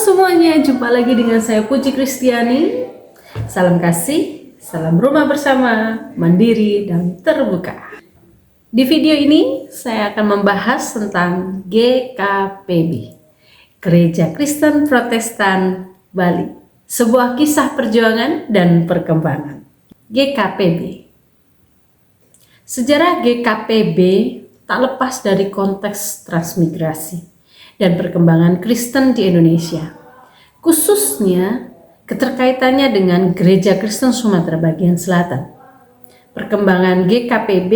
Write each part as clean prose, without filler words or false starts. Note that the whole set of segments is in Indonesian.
semuanya, jumpa lagi dengan saya Puji Kristiani. Salam kasih, salam rumah bersama, mandiri dan terbuka. Di video ini saya akan membahas tentang GKPB, Gereja Kristen Protestan Bali, sebuah kisah perjuangan dan perkembangan. GKPB. Sejarah GKPB tak lepas dari konteks transmigrasi dan perkembangan Kristen di Indonesia, khususnya keterkaitannya dengan Gereja Kristen Sumatera Bagian Selatan. Perkembangan GKPB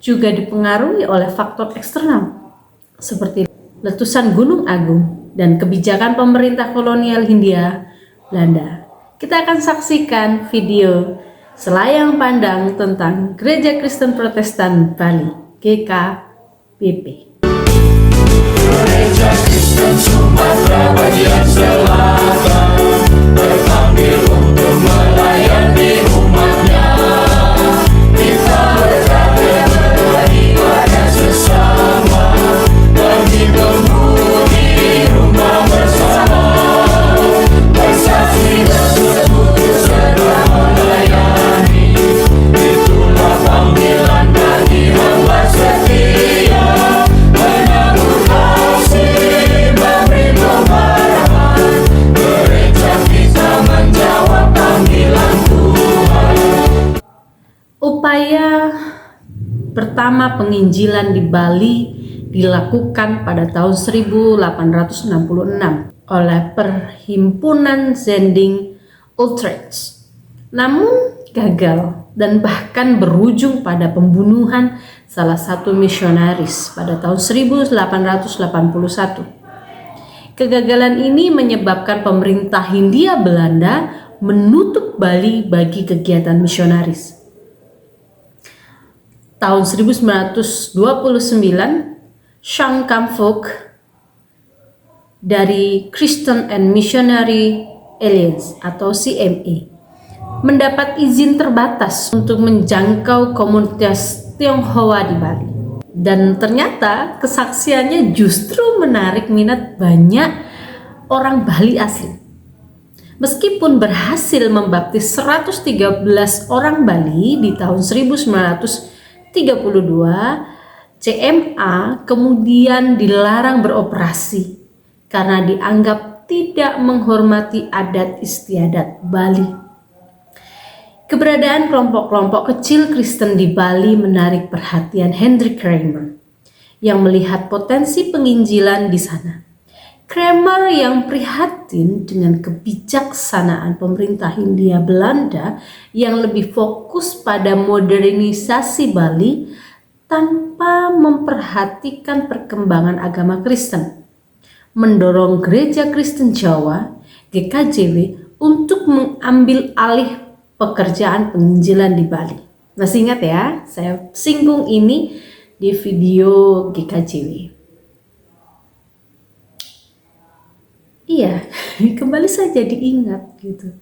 juga dipengaruhi oleh faktor eksternal seperti letusan Gunung Agung dan kebijakan pemerintah kolonial Hindia Belanda. Kita akan saksikan video selayang pandang tentang Gereja Kristen Protestan Bali, GKPB. Gereja Kristen Sumatera Bagian Selatan terpanggil untuk melayani umatnya. Kita berkata berbagi pada sesama, bagi penghuni rumah bersama, bersaksi bersekutu serta melayani. Itulah panggilan bagi hamba setia, menanggung kasih, memberi pengharapan. Gereja kita menjawab panggilan Tuhan. Upaya pertama penginjilan di Bali dilakukan pada tahun 1866 oleh Perhimpunan Zending Utrecht. Namun gagal dan bahkan berujung pada pembunuhan salah satu misionaris pada tahun 1881. Kegagalan ini menyebabkan pemerintah Hindia Belanda menutup Bali bagi kegiatan misionaris. Tahun 1929, Shang Kam-Fook dari Christian and Missionary Alliance atau CMA mendapat izin terbatas untuk menjangkau komunitas Tionghoa di Bali. Dan ternyata kesaksiannya justru menarik minat banyak orang Bali asli. Meskipun berhasil membaptis 113 orang Bali di tahun 1932, CMA kemudian dilarang beroperasi karena dianggap tidak menghormati adat istiadat Bali. Keberadaan kelompok-kelompok kecil Kristen di Bali menarik perhatian Hendrik Kramer yang melihat potensi penginjilan di sana. Kramer yang prihatin dengan kebijaksanaan pemerintah Hindia Belanda yang lebih fokus pada modernisasi Bali tanpa memperhatikan perkembangan agama Kristen, mendorong Gereja Kristen Jawa (GKJW) untuk mengambil alih pekerjaan penginjilan di Bali. Masih ingat ya, saya singgung ini di video GKJW. Iya, kembali saya jadi ingat gitu.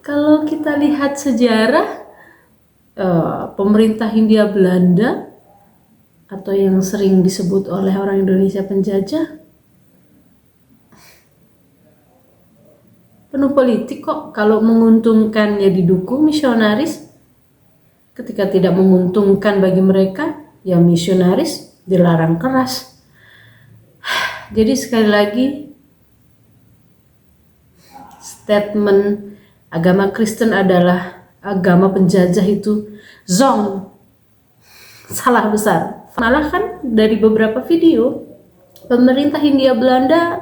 Kalau kita lihat sejarah pemerintah Hindia Belanda atau yang sering disebut oleh orang Indonesia penjajah, penuh politik kok. Kalau menguntungkan ya didukung misionaris, ketika tidak menguntungkan bagi mereka ya misionaris dilarang keras. Jadi sekali lagi, statement agama Kristen adalah agama penjajah itu zong, salah besar. Malah kan dari beberapa video pemerintah Hindia Belanda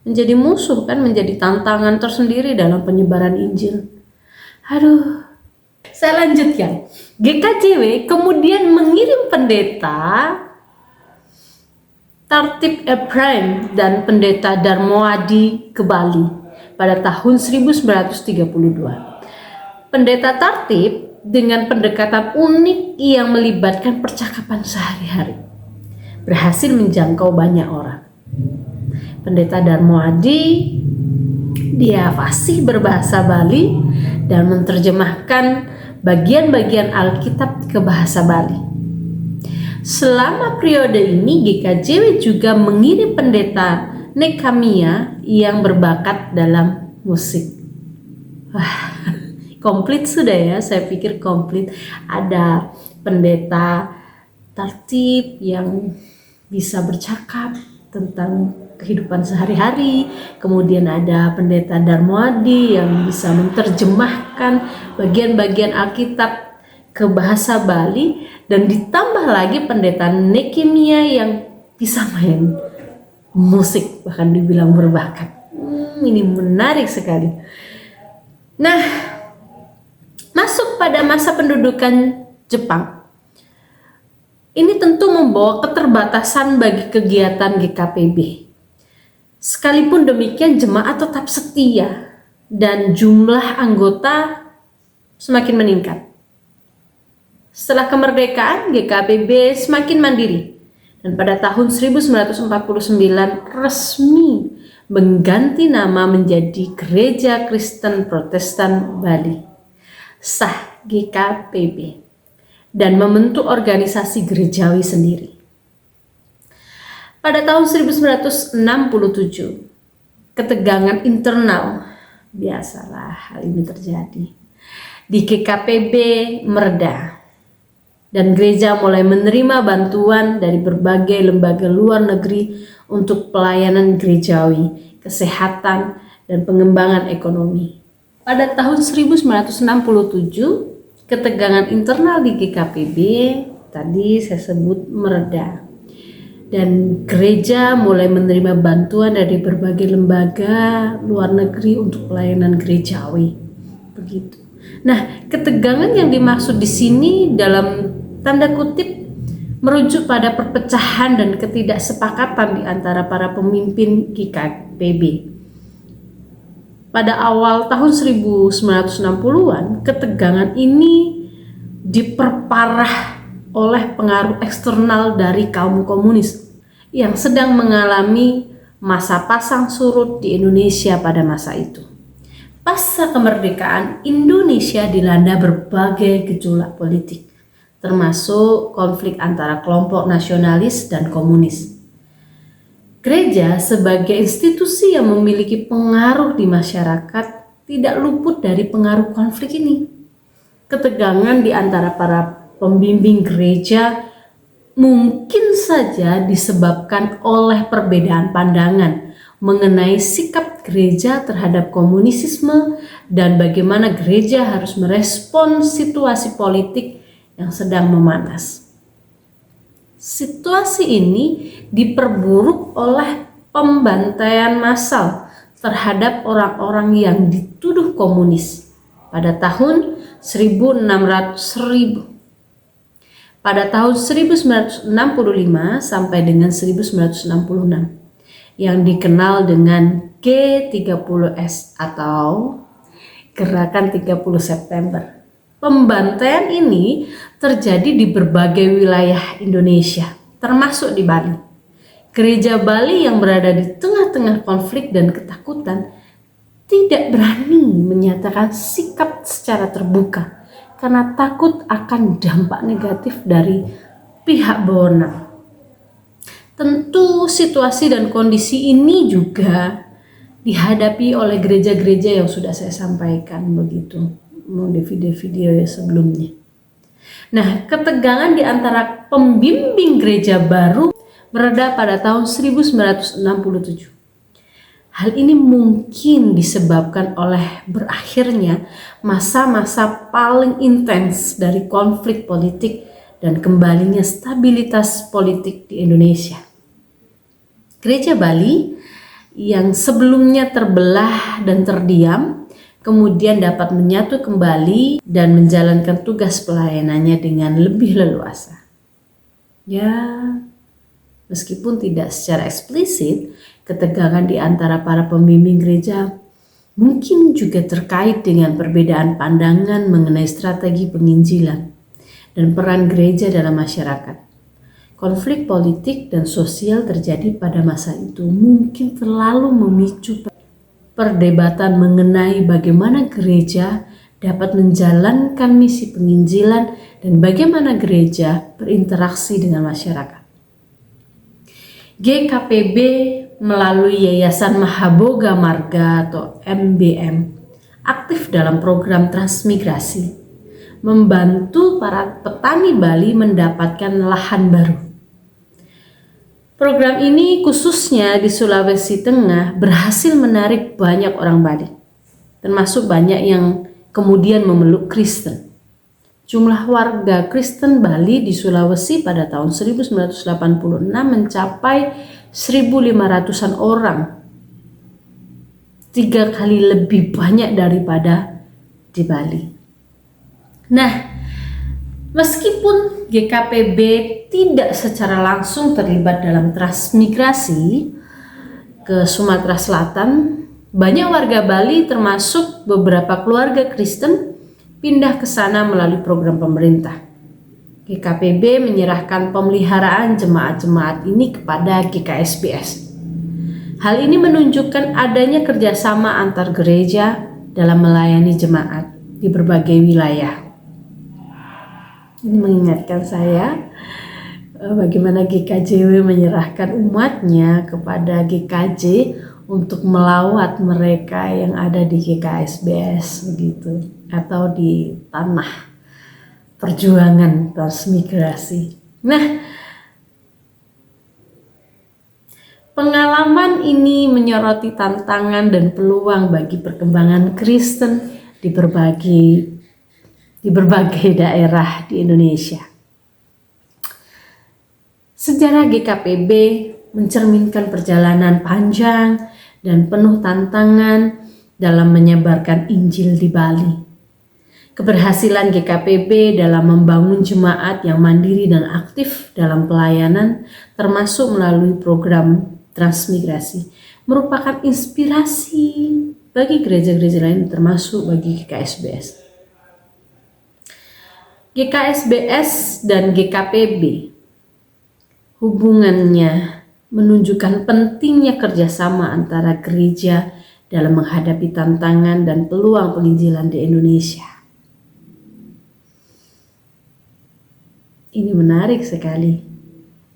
menjadi musuh kan, menjadi tantangan tersendiri dalam penyebaran Injil. Aduh, saya lanjutkan. GKJW kemudian mengirim pendeta Tartib Ephraim dan pendeta Darmoadi ke Bali pada tahun 1932. Pendeta Tartib dengan pendekatan unik yang melibatkan percakapan sehari-hari berhasil menjangkau banyak orang. Pendeta Darmoadi, dia fasih berbahasa Bali dan menerjemahkan bagian-bagian Alkitab ke bahasa Bali. Selama periode ini GKJW juga mengirim pendeta Nekamia yang berbakat dalam musik. Wah, komplit sudah ya, saya pikir komplit. Ada pendeta tertib yang bisa bercakap tentang kehidupan sehari-hari, kemudian ada pendeta Darmoadi yang bisa menerjemahkan bagian-bagian Alkitab ke bahasa Bali, dan ditambah lagi pendeta Nekemia yang bisa main musik, bahkan dibilang berbakat. Ini menarik sekali. Nah, masuk pada masa pendudukan Jepang. Ini tentu membawa keterbatasan bagi kegiatan GKPB. Sekalipun demikian, jemaat tetap setia dan jumlah anggota semakin meningkat. Setelah kemerdekaan, GKPB semakin mandiri dan pada tahun 1949 resmi mengganti nama menjadi Gereja Kristen Protestan Bali, sah GKPB, dan membentuk organisasi gerejawi sendiri. Pada tahun 1967, ketegangan internal, biasalah hal ini terjadi, di GKPB mereda dan gereja mulai menerima bantuan dari berbagai lembaga luar negeri untuk pelayanan gerejawi, kesehatan, dan pengembangan ekonomi. Pada tahun 1967, ketegangan internal di GKPB tadi saya sebut mereda dan gereja mulai menerima bantuan dari berbagai lembaga luar negeri untuk pelayanan gerejawi. Begitu. Nah, ketegangan yang dimaksud di sini dalam tanda kutip merujuk pada perpecahan dan ketidaksepakatan di antara para pemimpin GKPB. Pada awal tahun 1960-an, ketegangan ini diperparah oleh pengaruh eksternal dari kaum komunis yang sedang mengalami masa pasang surut di Indonesia pada masa itu. Pasca kemerdekaan, Indonesia dilanda berbagai gejolak politik, termasuk konflik antara kelompok nasionalis dan komunis. Gereja sebagai institusi yang memiliki pengaruh di masyarakat tidak luput dari pengaruh konflik ini. Ketegangan di antara para pembimbing gereja mungkin saja disebabkan oleh perbedaan pandangan mengenai sikap gereja terhadap komunisme dan bagaimana gereja harus merespon situasi politik yang sedang memanas. Situasi ini diperburuk oleh pembantaian massal terhadap orang-orang yang dituduh komunis pada tahun 1965 sampai dengan 1966 yang dikenal dengan G30S atau Gerakan 30 September. Pembantaian ini terjadi di berbagai wilayah Indonesia, termasuk di Bali. Gereja Bali yang berada di tengah-tengah konflik dan ketakutan tidak berani menyatakan sikap secara terbuka karena takut akan dampak negatif dari pihak berwenang. Tentu situasi dan kondisi ini juga dihadapi oleh gereja-gereja yang sudah saya sampaikan begitu di video-video sebelumnya. Nah, ketegangan di antara pembimbing gereja baru mereda pada tahun 1967. Hal ini mungkin disebabkan oleh berakhirnya masa-masa paling intens dari konflik politik dan kembalinya stabilitas politik di Indonesia. Gereja Bali yang sebelumnya terbelah dan terdiam kemudian dapat menyatu kembali dan menjalankan tugas pelayanannya dengan lebih leluasa. Ya, meskipun tidak secara eksplisit, ketegangan di antara para pembimbing gereja mungkin juga terkait dengan perbedaan pandangan mengenai strategi penginjilan dan peran gereja dalam masyarakat. Konflik politik dan sosial terjadi pada masa itu mungkin terlalu memicu perdebatan mengenai bagaimana gereja dapat menjalankan misi penginjilan dan bagaimana gereja berinteraksi dengan masyarakat. GKPB melalui Yayasan Mahaboga Marga atau MBM, aktif dalam program transmigrasi, membantu para petani Bali mendapatkan lahan baru. Program ini khususnya di Sulawesi Tengah berhasil menarik banyak orang Bali, termasuk banyak yang kemudian memeluk Kristen. Jumlah warga Kristen Bali di Sulawesi pada tahun 1986 mencapai 1.500-an orang, 3 kali lebih banyak daripada di Bali. Nah, meskipun GKPB tidak secara langsung terlibat dalam transmigrasi ke Sumatera Selatan, banyak warga Bali termasuk beberapa keluarga Kristen pindah ke sana melalui program pemerintah. GKPB menyerahkan pemeliharaan jemaat-jemaat ini kepada GKSBS. Hal ini menunjukkan adanya kerjasama antar gereja dalam melayani jemaat di berbagai wilayah. Ini mengingatkan saya bagaimana GKJW menyerahkan umatnya kepada GKJ untuk melawat mereka yang ada di GKSBS begitu, atau di tanah perjuangan transmigrasi. Nah, pengalaman ini menyoroti tantangan dan peluang bagi perkembangan Kristen di berbagai daerah di Indonesia. Sejarah GKPB mencerminkan perjalanan panjang dan penuh tantangan dalam menyebarkan Injil di Bali. Keberhasilan GKPB dalam membangun jemaat yang mandiri dan aktif dalam pelayanan, termasuk melalui program transmigrasi, merupakan inspirasi bagi gereja-gereja lain, termasuk bagi GKSBS. GKSBS dan GKPB hubungannya menunjukkan pentingnya kerjasama antara gereja dalam menghadapi tantangan dan peluang penginjilan di Indonesia. Ini menarik sekali.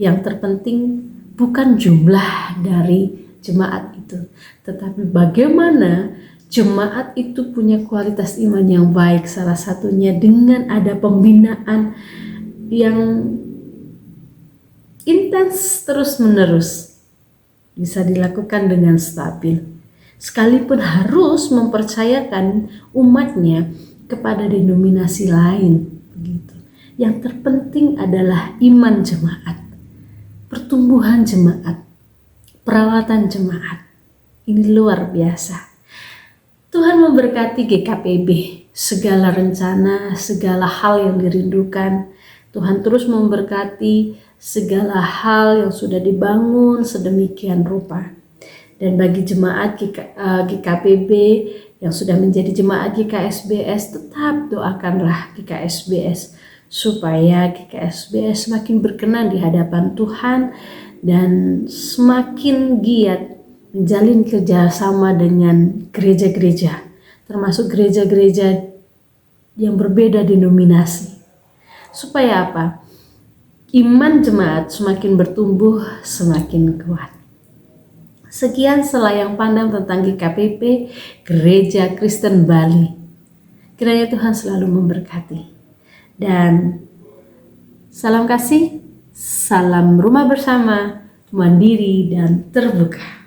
Yang terpenting bukan jumlah dari jemaat itu, tetapi bagaimana jemaat itu punya kualitas iman yang baik, salah satunya dengan ada pembinaan yang intens terus-menerus, bisa dilakukan dengan stabil, sekalipun harus mempercayakan umatnya kepada denominasi lain begitu. Yang terpenting adalah iman jemaat, pertumbuhan jemaat, perawatan jemaat. Ini luar biasa. Tuhan memberkati GKPB, segala rencana, segala hal yang dirindukan. Tuhan terus memberkati segala hal yang sudah dibangun sedemikian rupa. Dan bagi jemaat GKPB yang sudah menjadi jemaat GKSBS, tetap doakanlah GKSBS supaya GKSBS semakin berkenan di hadapan Tuhan dan semakin giat menjalin kerjasama dengan gereja-gereja, termasuk gereja-gereja yang berbeda denominasi. Supaya apa? Iman jemaat semakin bertumbuh, semakin kuat. Sekian selayang pandang tentang GKPB, Gereja Kristen Bali. Kiranya Tuhan selalu memberkati. Dan salam kasih, salam rumah bersama, mandiri dan terbuka.